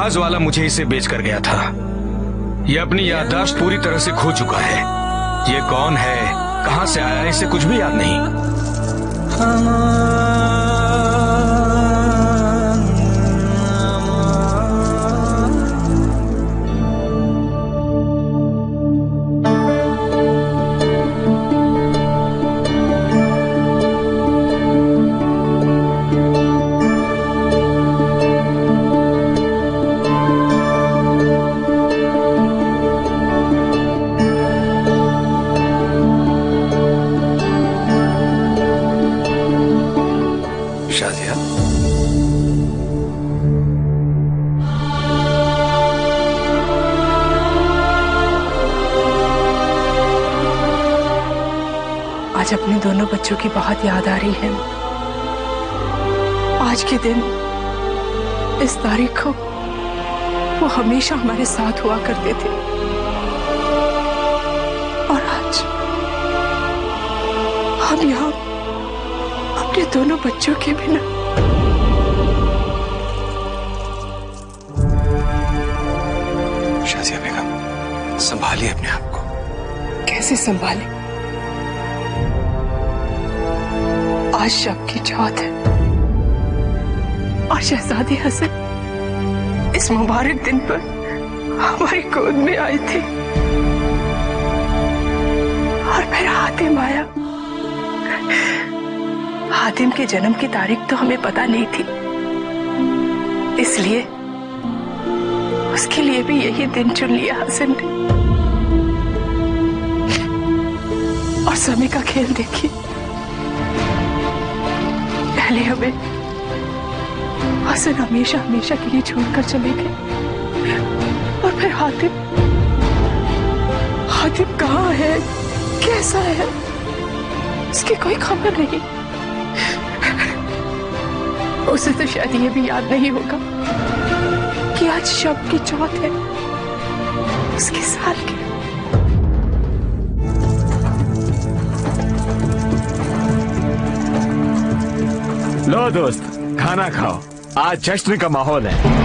जहाज वाला मुझे इसे बेच कर गया था। ये अपनी याददाश्त पूरी तरह से खो चुका है। ये कौन है, कहां से आया, इसे कुछ भी याद नहीं। शाजिया, आज अपने दोनों बच्चों की बहुत याद आ रही है। आज के दिन, इस तारीख को वो हमेशा हमारे साथ हुआ करते थे, और आज हम यहाँ अपने दोनों बच्चों के बिना। शाजिया बेगम, संभालिए अपने आप को। कैसे संभाले? आज शब की चौथ है और शहजादी हसन इस मुबारक दिन पर हमारी गोद में आई थी, और मेरा हातिम आया। हातिम के जन्म की तारीख तो हमें पता नहीं थी, इसलिए उसके लिए भी यही दिन चुन लिया हसन ने। और समय का खेल देखिए, पहले हमें हसन हमेशा हमेशा के लिए छोड़कर चले गए, और फिर हातिम कहाँ है, कैसा है, इसकी कोई खबर नहीं। उसे तो शायद ये भी याद नहीं होगा कि आज शब की चौथ है, उसके साल की। लो दोस्त, खाना खाओ, आज जश्न का माहौल है।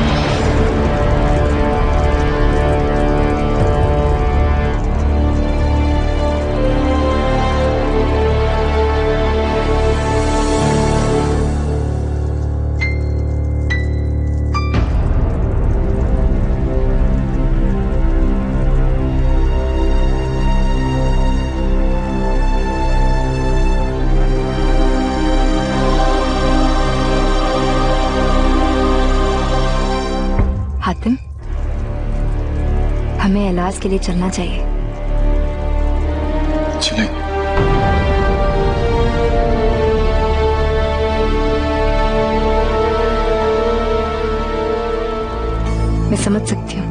हातिम, हमें इलाज के लिए चलना चाहिए। चलें। मैं समझ सकती हूँ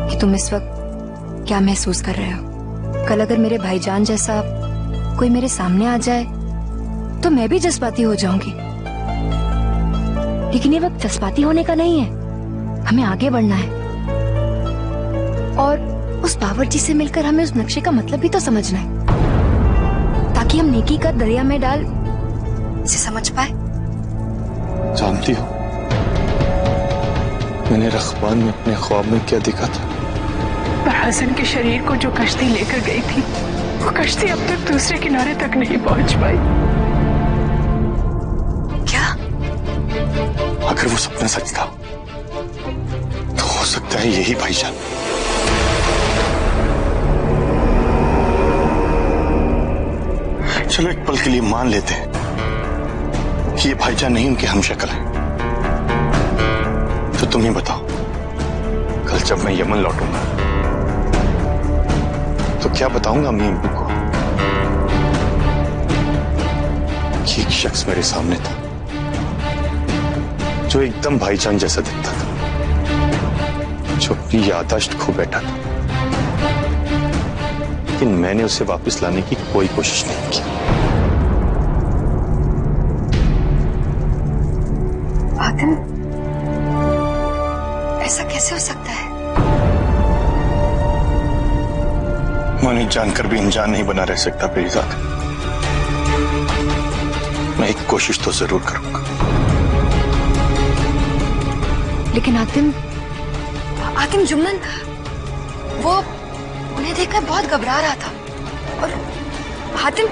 कि तुम इस वक्त क्या महसूस कर रहे हो। कल अगर मेरे भाईजान जैसा कोई मेरे सामने आ जाए तो मैं भी जज्बाती हो जाऊंगी, लेकिन ये वक्त जज्बाती होने का नहीं है। हमें आगे बढ़ना है, और उस बावर्ची से मिलकर हमें उस नक्शे का मतलब भी तो समझना है, ताकि हम नेकी का दरिया में डाल इसे समझ पाए। जानती हो, मैंने रखबान में अपने ख्वाब में क्या देखा था? पर हसन के शरीर को जो कश्ती लेकर गई थी, वो कश्ती अब तक दूसरे किनारे तक नहीं पहुंच पाई। क्या? अगर वो सपना सच था तो हो सकता है यही भाईजान। चलो एक पल के लिए मान लेते हैं कि ये भाईजान नहीं, उनके हमशक्ल हैं। तो तुम ही बताओ, कल जब मैं यमन लौटूंगा तो क्या बताऊंगा अम्मी अब्बू को कि एक शख्स मेरे सामने था जो एकदम भाईजान जैसा दिखता था, जो अपनी याददाश्त खो बैठा था, लेकिन मैंने उसे वापस लाने की कोई कोशिश नहीं की। आदम, ऐसा कैसे हो सकता है? मैं उन्हें जानकर भी अनजान नहीं बना रह सकता मेरी जात। मैं एक कोशिश तो जरूर करूंगा। लेकिन हातिम जुम्मन वो उन्हें देखकर बहुत घबरा रहा था। और हातिम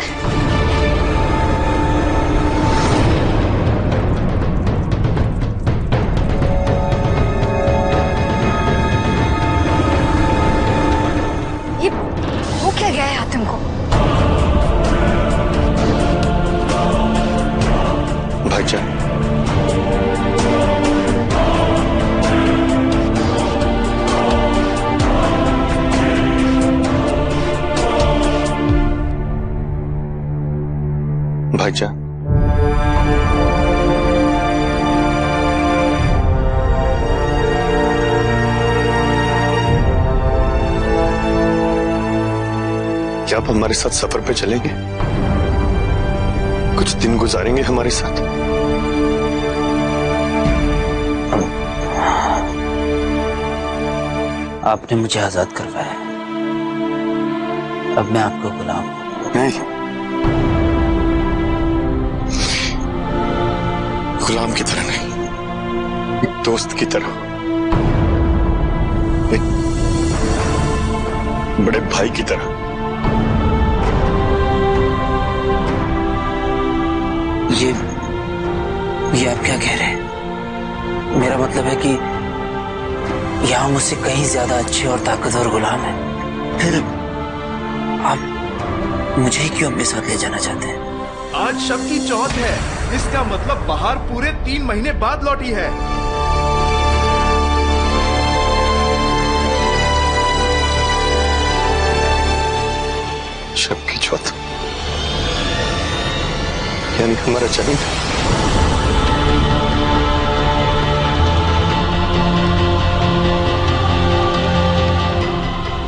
ये हो क्या गया है हातिम को? भाईजान, भाईजान, क्या आप हमारे साथ सफर पे चलेंगे? कुछ दिन गुजारेंगे हमारे साथ? आपने मुझे आजाद करवाया, अब मैं आपको गुलाम हूं। नहीं, गुलाम की तरह नहीं, एक दोस्त की तरह, एक बड़े भाई की तरह। ये आप क्या कह रहे हैं? मेरा मतलब है कि यहाँ मुझसे कहीं ज्यादा अच्छे और ताकतवर गुलाम है, फिर आप मुझे ही क्यों अपने साथ ले जाना चाहते हैं? आज शब की चौथ है, इसका मतलब बहार पूरे 3 महीने बाद लौटी है। शब की चौथ यानी हमारा जन्म।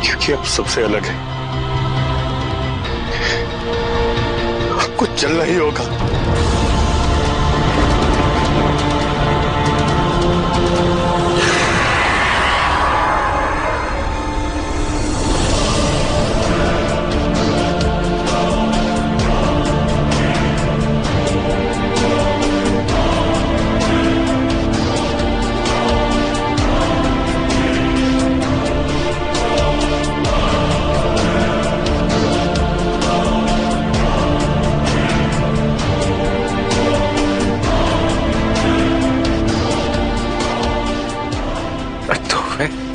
क्योंकि अब सबसे अलग है, आपको चलना ही होगा।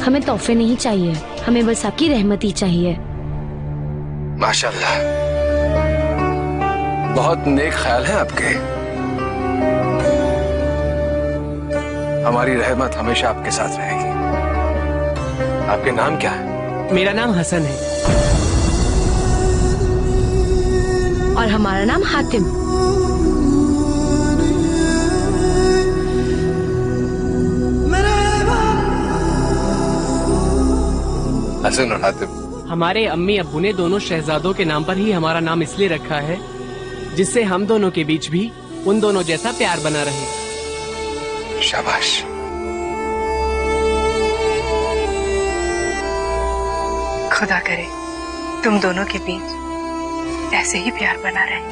हमें तोहफे नहीं चाहिए, हमें बस आपकी रहमत ही चाहिए। माशाल्लाह, बहुत नेक ख्याल है आपके। हमारी रहमत हमेशा आपके साथ रहेगी। आपके नाम क्या है? मेरा नाम हसन है। और हमारा नाम हातिम। हसन और हातिम, हमारे अम्मी अब्बू ने दोनों शहजादों के नाम पर ही हमारा नाम इसलिए रखा है जिससे हम दोनों के बीच भी उन दोनों जैसा प्यार बना रहे। शाबाश। खुदा करे तुम दोनों के बीच ऐसे ही प्यार बना रहे।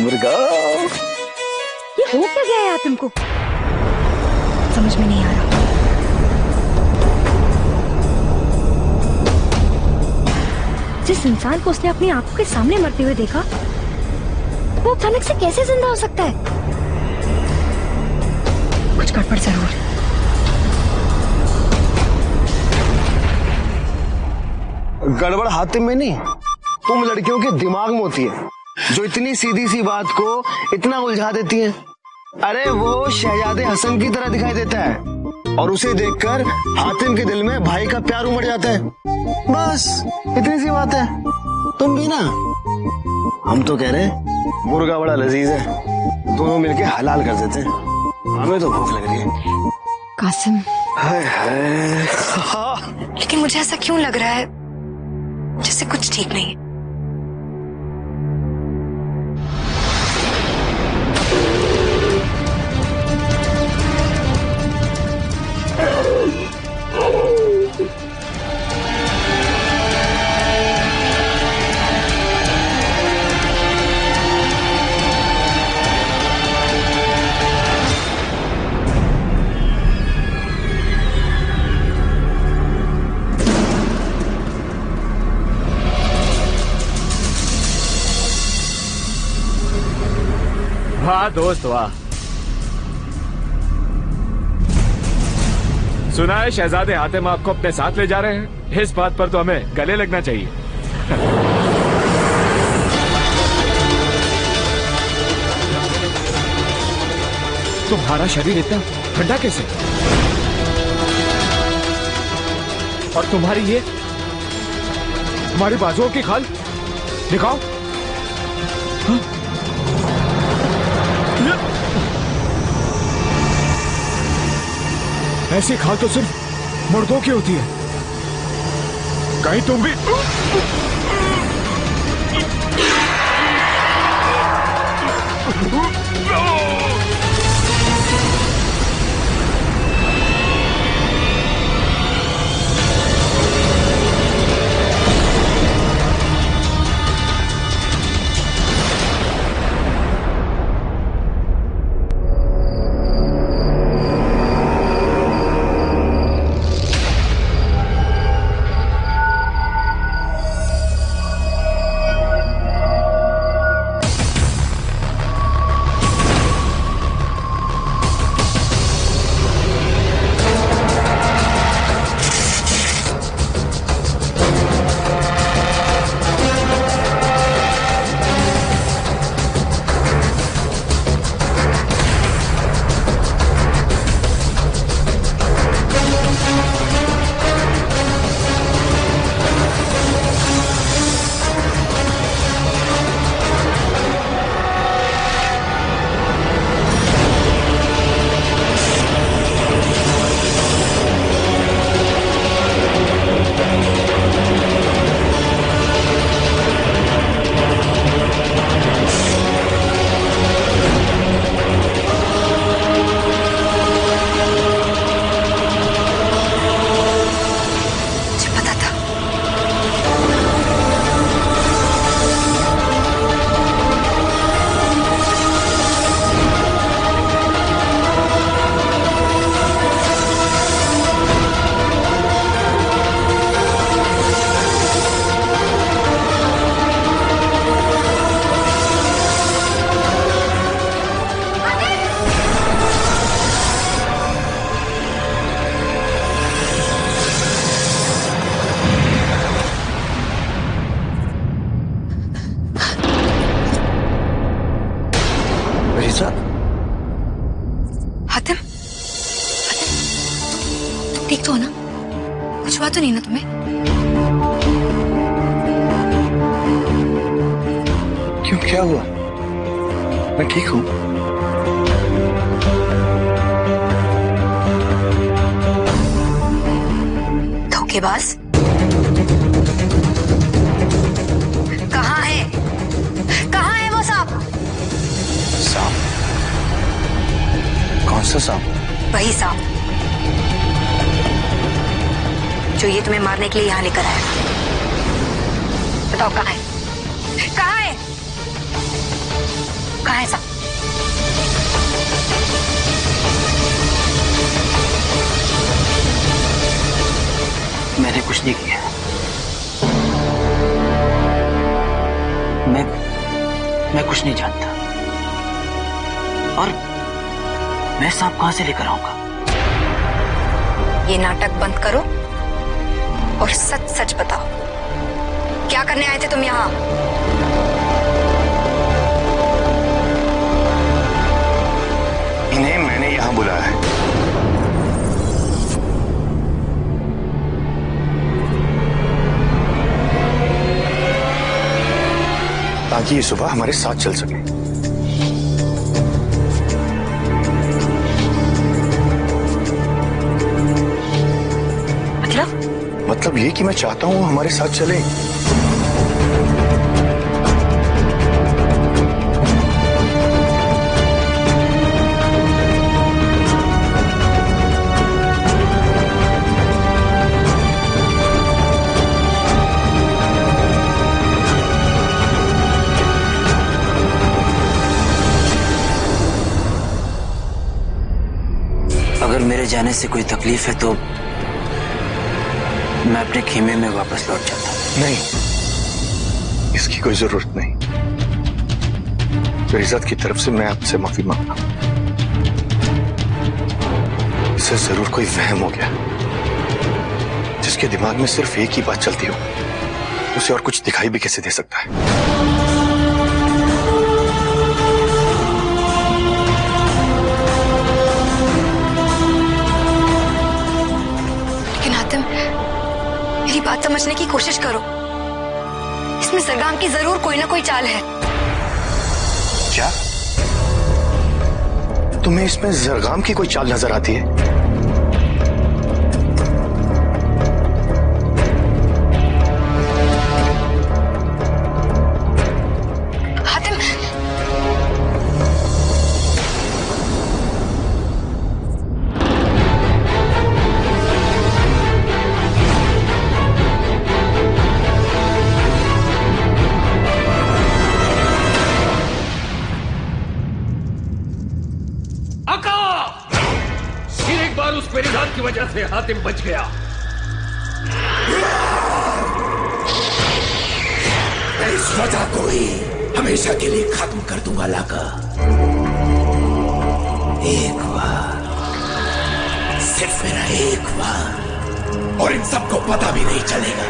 मुर्गा, ये हो क्या गया है तुमको? समझ में नहीं आ रहा। जिस इंसान को उसने अपनी आंखों के सामने मरते हुए देखा, वो अचानक से कैसे जिंदा हो सकता है? कुछ गड़बड़ जरूर। गड़बड़ हातिम में नहीं, तुम लड़कियों के दिमाग में होती है, जो इतनी सीधी सी बात को इतना उलझा देती हैं। अरे वो शहजादे हसन की तरह दिखाई देता है और उसे देखकर हातिम के दिल में भाई का प्यार उमड़ जाता है। बस इतनी सी बात है। तुम भी ना, हम तो कह रहे हैं मुर्गा बड़ा लजीज है, दोनों मिलके हलाल कर देते हैं। हमें तो भूख लग रही है। कासिम, हाय हाय। लेकिन मुझे ऐसा क्यों लग रहा है जैसे कुछ ठीक नहीं है। वाह दोस्त वाह। सुना है शहजादे हातिम आपको अपने साथ ले जा रहे हैं। इस बात पर तो हमें गले लगना चाहिए। तुम्हारा शरीर इतना ठंडा कैसे? और तुम्हारी ये हमारी बाजुओं की खाल दिखाओ। हाँ? ऐसी खाल तो सिर्फ मुर्दों की होती है। कहीं तुम भी हातिम, ठीक तो हो ना? कुछ हुआ तो नहीं ना तुम्हें? क्यों, क्या हुआ? मैं ठीक हूँ। धोखेबाज, कहाँ है? कहाँ है वो सांप? सांप? कौन सा सांप? वही सांप जो ये तुम्हें मारने के लिए यहाँ लेकर आया। बताओ कहाँ है? कहाँ है? कहाँ है सांप? मैंने कुछ नहीं किया। मैं कुछ नहीं जानता। और मैं सांप कहां से लेकर आऊंगा? ये नाटक बंद करो और सच सच बताओ, क्या करने आए थे तुम यहाँ? इन्हें मैंने यहाँ बुलाया है। ताकि ये सुबह हमारे साथ चल सके। मतलब ये कि मैं चाहता हूं हमारे साथ चले। अगर मेरे जाने से कोई तकलीफ है तो मैं अपने खेमे में वापस लौट जाता हूं। नहीं, इसकी कोई जरूरत नहीं। तो इज्जत की तरफ से मैं आपसे माफी मांगता हूं। इसे जरूर कोई वहम हो गया। जिसके दिमाग में सिर्फ एक ही बात चलती हो, उसे और कुछ दिखाई भी कैसे दे सकता है? लेकिन हातिम, मेरी बात समझने की कोशिश करो। इसमें सरगाम की जरूर कोई ना कोई चाल है। क्या तुम्हें इसमें जरगाम की कोई चाल नजर आती है? हातिम, एक बार उस मेरी जान की वजह से हातिम बच गया। इस वजह को ही हमेशा के लिए खत्म कर दूंगा लाका। एक बार, सिर्फ मेरा एक बार, और इन सबको पता भी नहीं चलेगा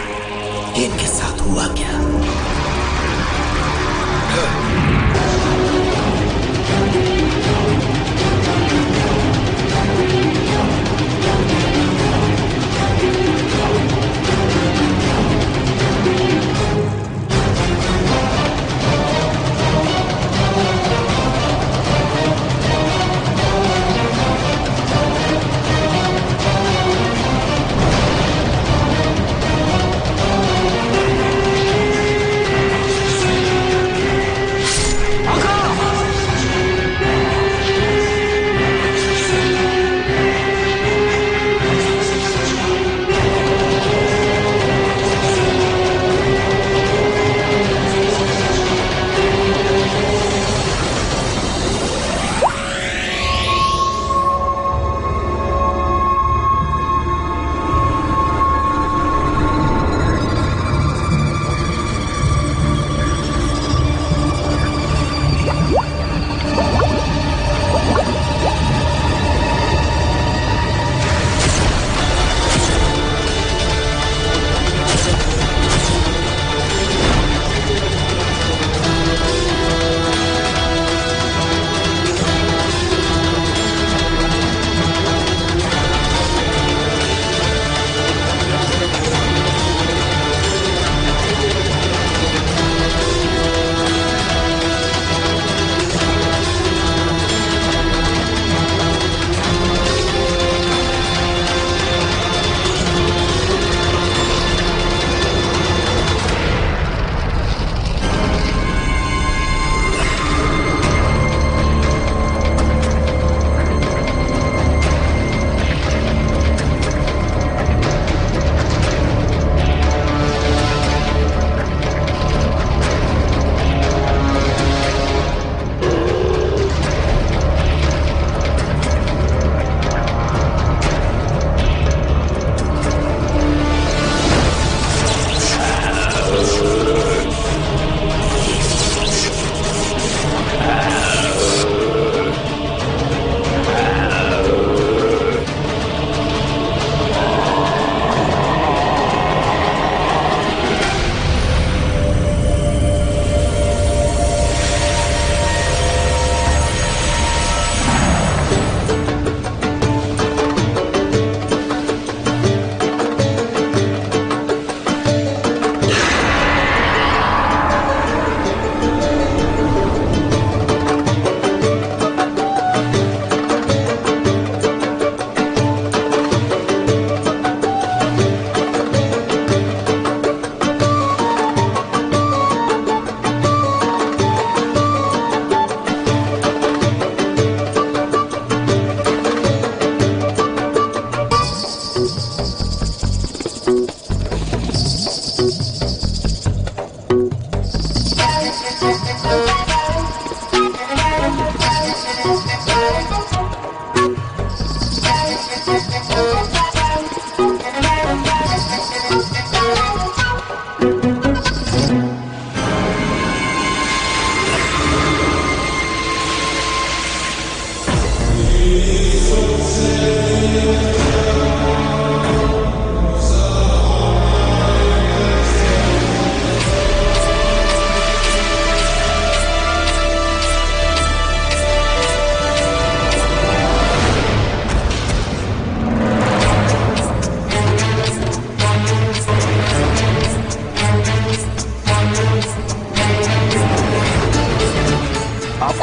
कि इनके साथ हुआ क्या।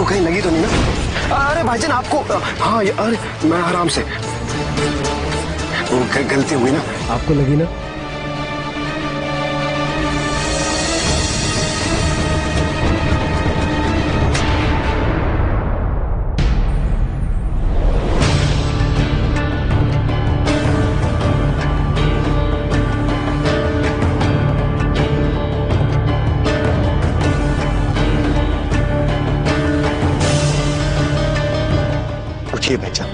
कहीं लगी तो नहीं ना? अरे भाईजान आपको, हाँ अरे मैं आराम से, वो गलती हुई ना, आपको लगी ना? उठिए भाईजान।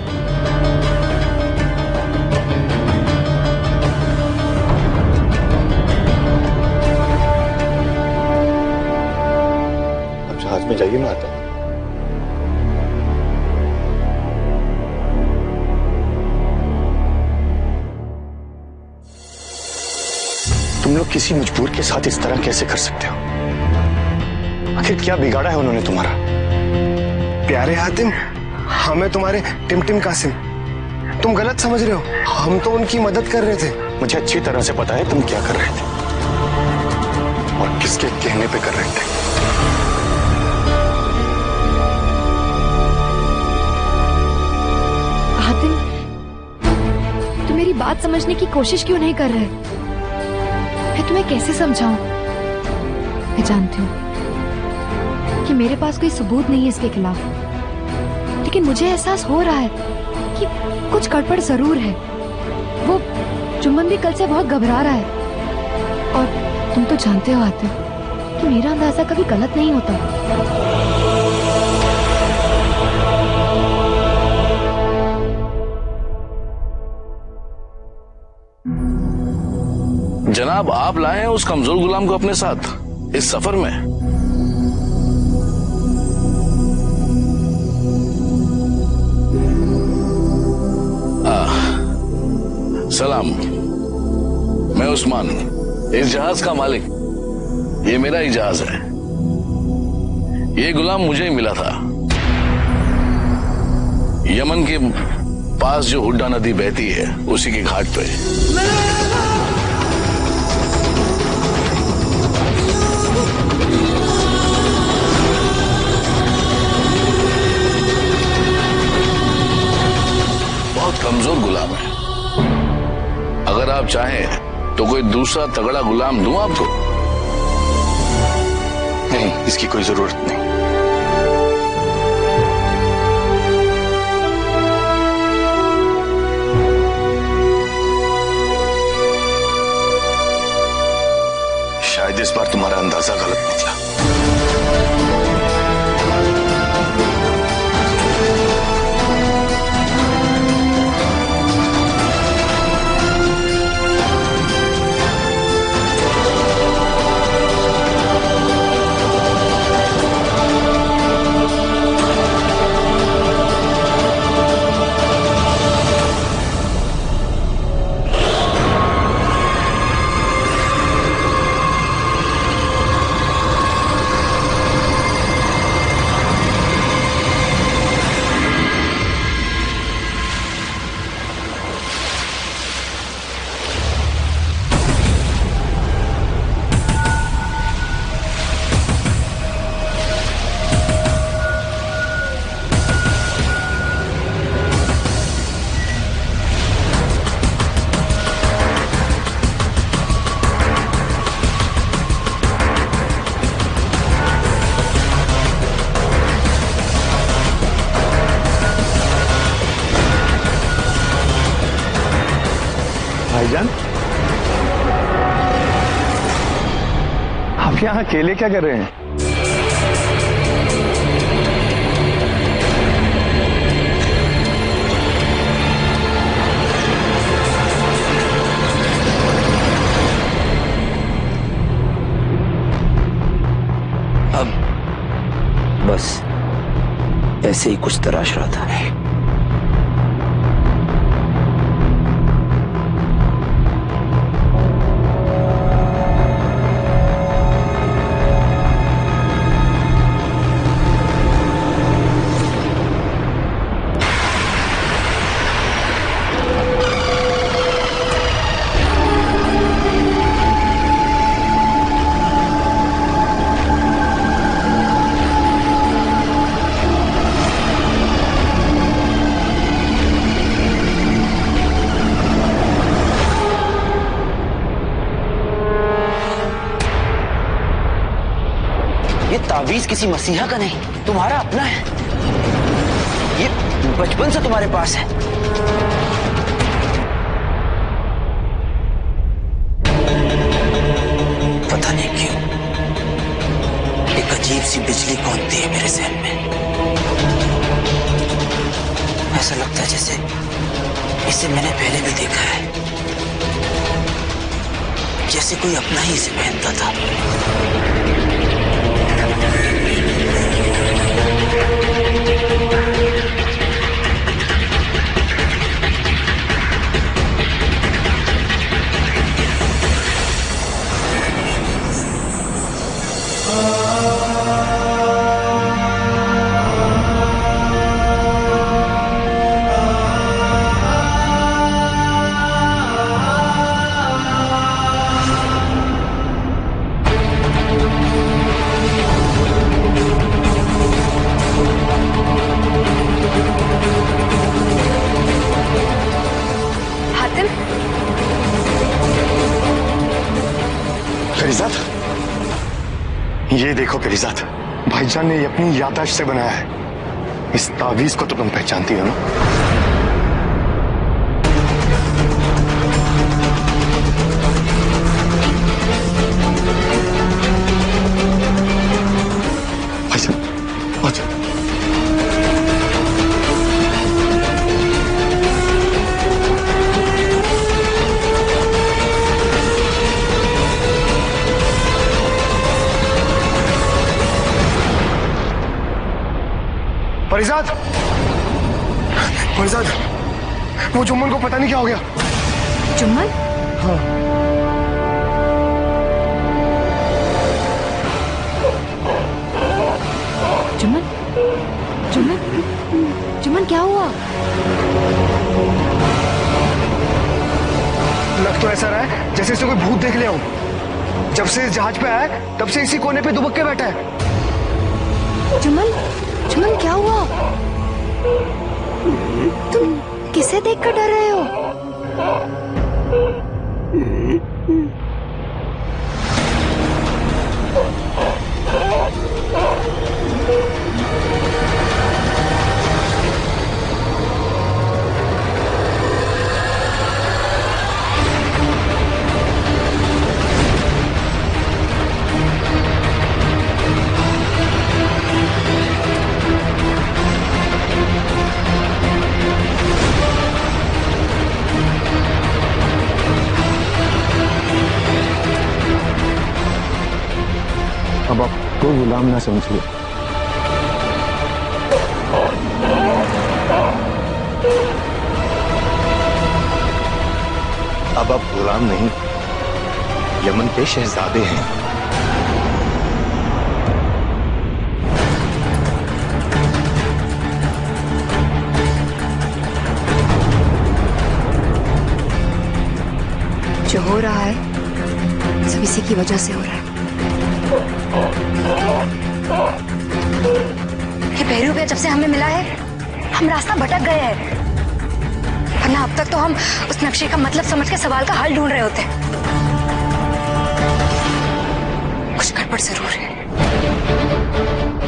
अब जहाज में जाइए, मैं आता हूं। तुम लोग किसी मजबूर के साथ इस तरह कैसे कर सकते हो? आखिर क्या बिगाड़ा है उन्होंने तुम्हारा? प्यारे हातिम, हमें तुम्हारे टिमटिम कासिम, तुम गलत समझ रहे हो। हम तो उनकी मदद कर रहे थे। मुझे अच्छी तरह से पता है तुम क्या कर रहे थे और किसके कहने पे कर रहे थे। हातिम, तुम मेरी बात समझने की कोशिश क्यों नहीं कर रहे? मैं तुम्हें कैसे समझाऊं? मैं जानती हूं कि मेरे पास कोई सबूत नहीं है इसके खिलाफ, लेकिन मुझे एहसास हो रहा है कि कुछ गड़बड़ जरूर है। वो चुम्बन भी कल से बहुत घबरा रहा है, और तुम तो जानते हो आतिम कि मेरा अंदाजा कभी गलत नहीं होता। जनाब, आप लाए हैं उस कमजोर गुलाम को अपने साथ इस सफर में? सलाम, मैं उस्मान, इस जहाज का मालिक। ये मेरा ही जहाज है। ये गुलाम मुझे ही मिला था। यमन के पास जो हुड्डा नदी बहती है उसी के घाट पे। बहुत कमजोर गुलाम है। अगर आप चाहें तो कोई दूसरा तगड़ा गुलाम दूं आपको? नहीं, इसकी कोई जरूरत नहीं। शायद इस बार तुम्हारा अंदाजा गलत निकला। भाईजान, आप यहाँ अकेले क्या कर रहे हैं? अब बस ऐसे ही कुछ तराश रहा था। ये ताबीज किसी मसीहा का नहीं, तुम्हारा अपना है। ये बचपन से तुम्हारे पास है। पता नहीं क्यों एक अजीब सी बिजली कौंधती है मेरे जहन में। ऐसा लगता है जैसे इसे मैंने पहले भी देखा है, जैसे कोई अपना ही इसे पहनता था। पेरीजाद, ये देखो पेरीजाद, भाईजान ने ये अपनी याददाश्त से बनाया है। इस तावीज को तो तुम पहचानती हो ना? भाईजान, अच्छा। परिजाद, परिजाद, वो जुम्मन को पता नहीं क्या हो गया। जुम्मन? हाँ। जुम्मन? जुम्मन? जुम्मन क्या हुआ? लग तो ऐसा रहा है जैसे इसे कोई भूत देख लिया हो। जब से इस जहाज पे आया तब से इसी कोने पे दुबक के बैठा है। जुम्मन? जुम्मन क्या हुआ? तुम किसे देखकर डर रहे हो? अब आप को गुलाम ना समझिए। अब आप गुलाम नहीं, यमन के शहजादे हैं। जो हो रहा है सब इसी की वजह से हो रहा है। ये भैरूपिया जब से हमें मिला है हम रास्ता भटक गए हैं, वरना अब तक तो हम उस नक्शे का मतलब समझ के सवाल का हल ढूंढ रहे होते। कुछ गड़बड़ जरूर है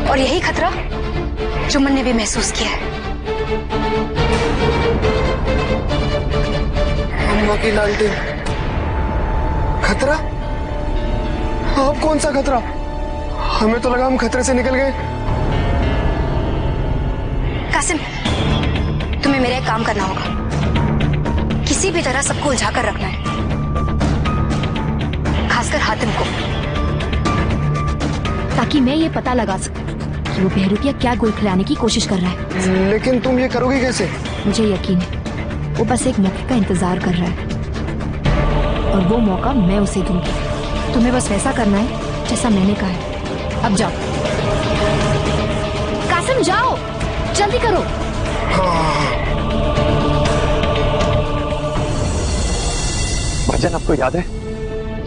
और यही खतरा जुम्मन ने भी महसूस किया है। अम्मा की लालटेन, खतरा? अब कौन सा खतरा? हमें तो लगा हम खतरे से निकल गए। कासिम, तुम्हें मेरा एक काम करना होगा। किसी भी तरह सबको उलझा कर रखना है, खासकर हातिम को, ताकि मैं ये पता लगा सकूं कि वो बहरूपिया क्या गोल खिलाने की कोशिश कर रहा है। लेकिन तुम ये करोगी कैसे? मुझे यकीन है वो बस एक मौके का इंतजार कर रहा है और वो मौका मैं उसे दूंगी। तुम्हें बस वैसा करना है जैसा मैंने कहा है। अब जाओ कासिम, जाओ, जल्दी करो। भाईजान, आपको याद है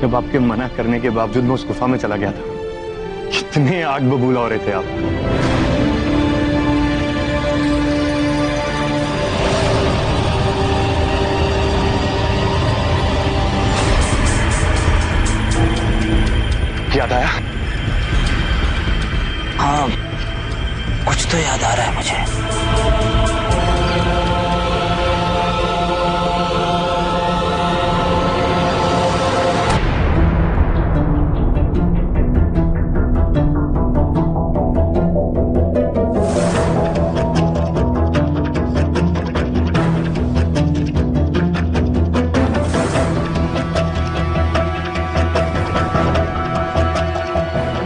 जब आपके मना करने के बावजूद मैं उस गुफा में चला गया था? कितने आग बबूला हो रहे थे आप। याद आया? हाँ, कुछ तो याद आ रहा है मुझे।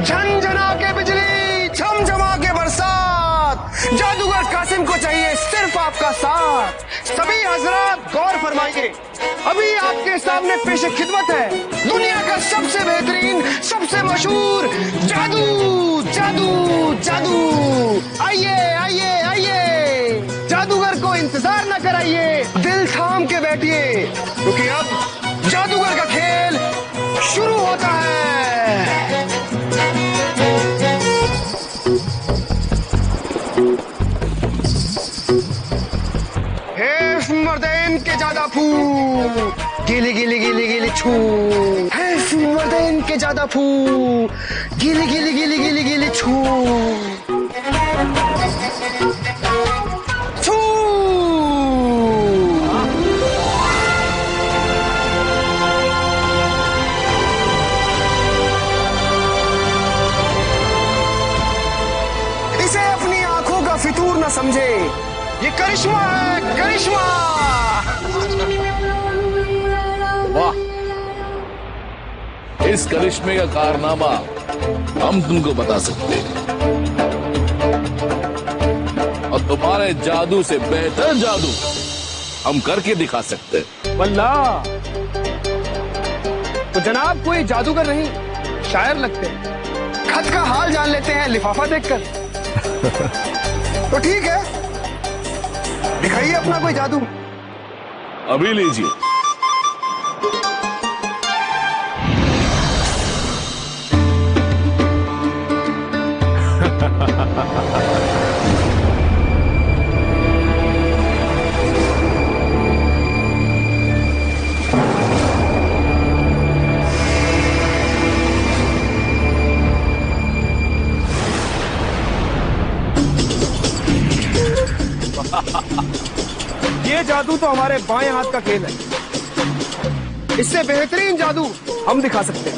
झनझना के बिजली, झमझमा के बरसात, जादूगर कासिम को चाहिए सिर्फ आपका साथ। सभी हजरात गौर फरमाइए, अभी आपके सामने पेश खिदमत है दुनिया का सबसे बेहतरीन, सबसे मशहूर जादू जादू जादू। आइए आइए आइए, जादूगर को इंतजार न कराइए, दिल थाम के बैठिए, क्योंकि अब जादूगर का खेल शुरू होता है। मर्दैन के ज्यादा फू, गिली गिली गिली गिली छू है, मर्दैन के ज्यादा फू, गिली गिली गिली गिली गिली छू छू। इसे अपनी आंखों का फितूर न समझे, ये करिश्मा है, करिश्मा। वाह, इस करिश्मे का कारनामा हम तुमको बता सकते हैं, और तुम्हारे जादू से बेहतर जादू हम करके दिखा सकते हैं। वल्लाह, तो जनाब कोई जादूगर नहीं, शायर लगते हैं। खत का हाल जान लेते हैं लिफाफा देखकर। तो ठीक है, दिखाइए अपना कोई जादू। अभी लीजिए। ये जादू तो हमारे बाएं हाथ का खेल है, इससे बेहतरीन जादू हम दिखा सकते हैं।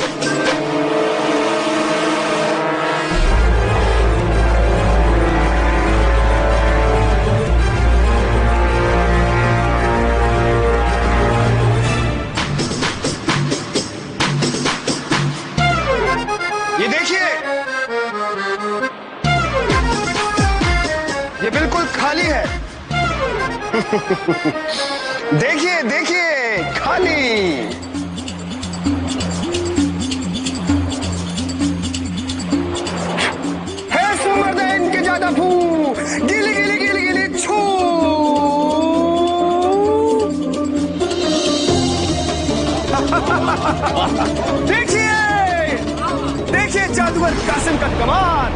ये देखिए, ये बिल्कुल खाली है। देखिए देखिए, खाली। है सुमर्दैन के ज्यादा फू, गिली गिली गिली गिली छू। देखिए देखिए जादूगर कासिम का कमाल।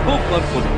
खूब भरपूर।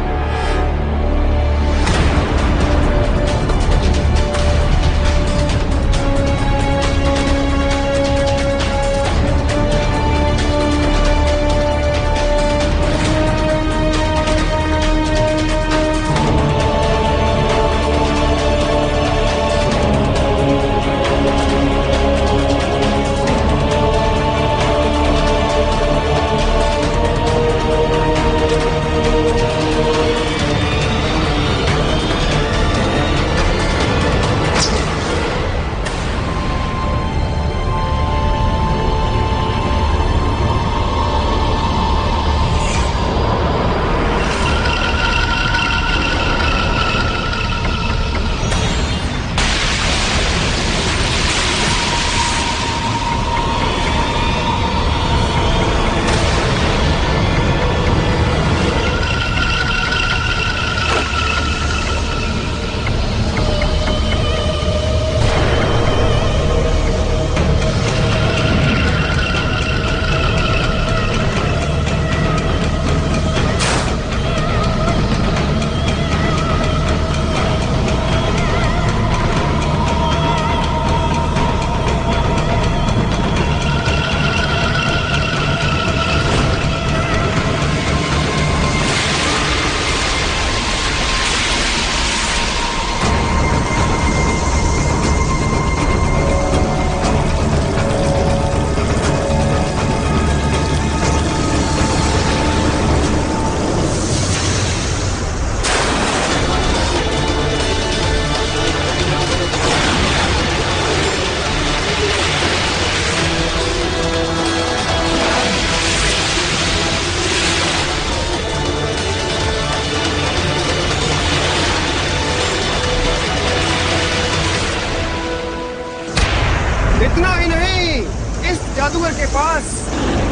जादूगर के पास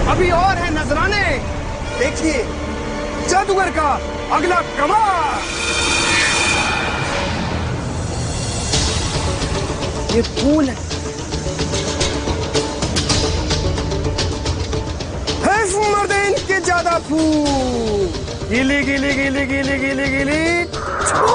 अभी और है नजराने। देखिए जादूगर का अगला कमाल। ये फूल है, मर्देन के ज्यादा फूल। गिली गिली गिली गिली गिली गिली छू।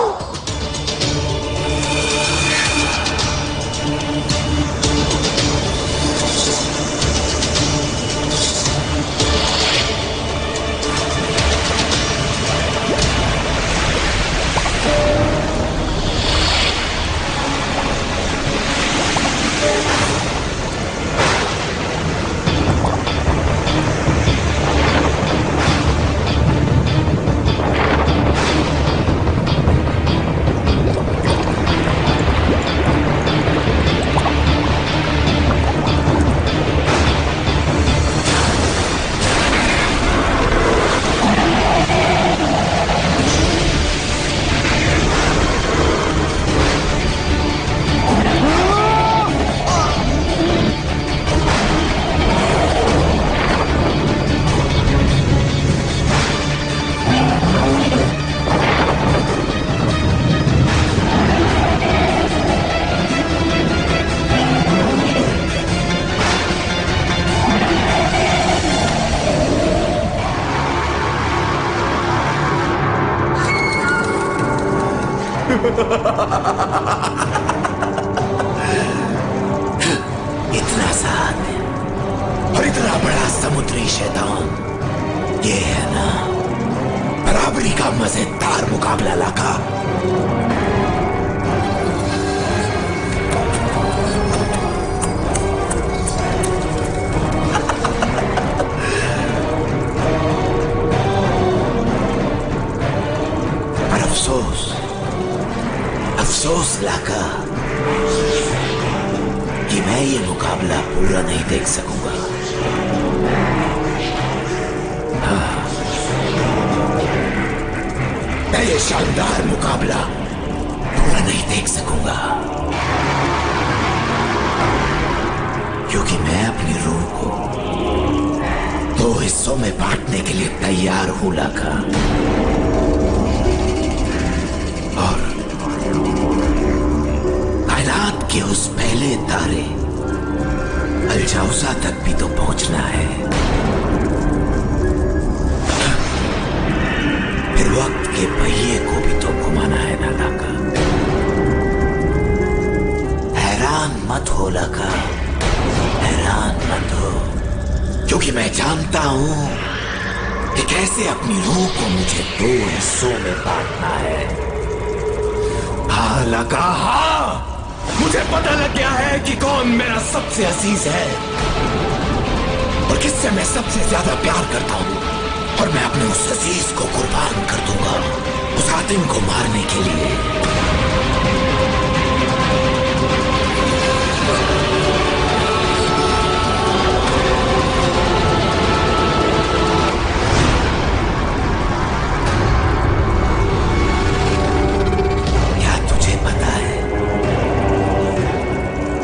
इतना साथ और इतना बड़ा समुद्री शैतान, ये है ना बराबरी का मजेदार मुकाबला लाका। पर अफसोस लाका कि मैं ये मुकाबला पूरा नहीं देख सकूंगा। हाँ, मैं ये शानदार मुकाबला पूरा नहीं देख सकूंगा, क्योंकि मैं अपनी रूह को 2 हिस्सों में बांटने के लिए तैयार हूं लाका। और कायनात के उस पहले तारे अलजाउजा तक भी तो पहुंचना है। फिर वक्त के पहिए को भी तो घुमाना है ना लाका। हैरान मत हो लाका, हैरान मत हो, क्योंकि मैं जानता हूं कि कैसे अपनी रूह को मुझे 2 हिस्सों में बांटना है। हाँ लाका, हाँ, मुझे पता लग गया है कि कौन मेरा सबसे अजीज है और किससे मैं सबसे ज्यादा प्यार करता हूं, और मैं अपने उस अजीज को कुर्बान कर दूंगा उस हातिम को मारने के लिए।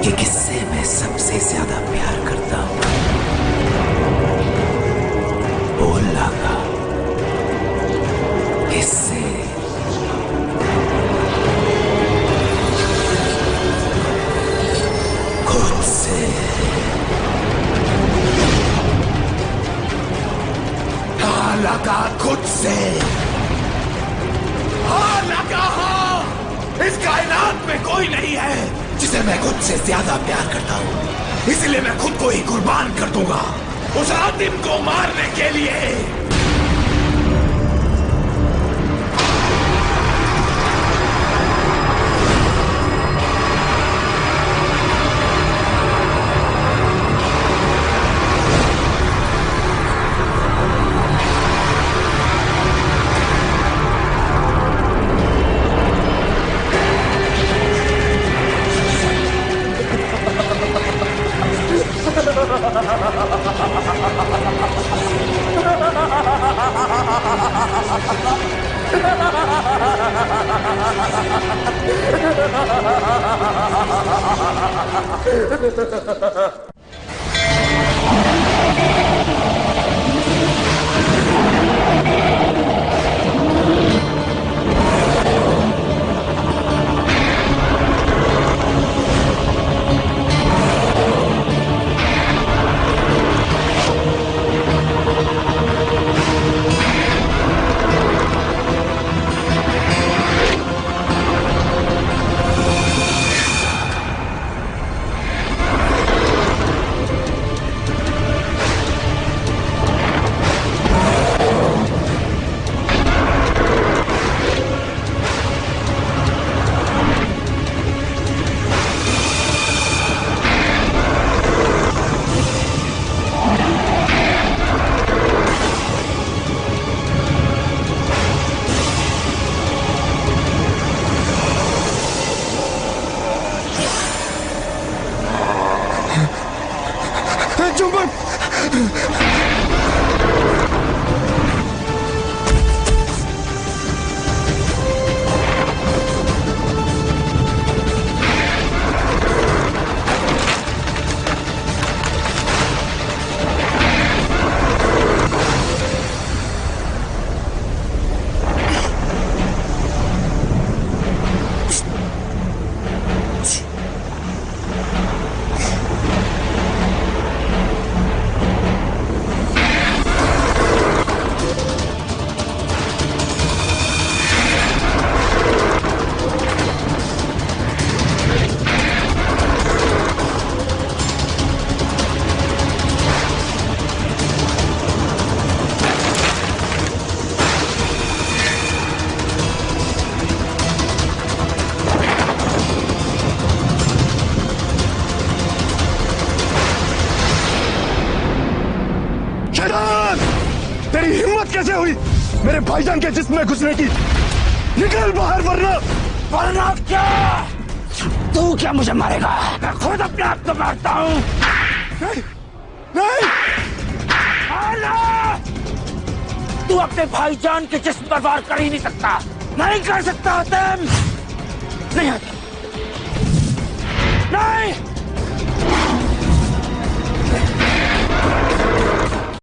कि किससे मैं सबसे ज्यादा प्यार करता हूं? बोल लाका, किससे? खुद से। हाँ लाका, खुद से। हाँ लाका, हाँ, इस कायनात में कोई नहीं है जिसे मैं खुद से ज्यादा प्यार करता हूं, इसलिए मैं खुद को ही कुर्बान कर दूंगा उस हातिम को मारने के लिए। तेरी हिम्मत कैसे हुई मेरे भाईजान के जिस्म में घुसने की? निकल बाहर वरना क्या? तू क्या मुझे मारेगा? मैं खुद अपने आप को मारता हूँ। नहीं तू अपने भाईजान के जिस्म पर वार कर ही नहीं सकता। नहीं कर सकता तुम। नहीं नहीं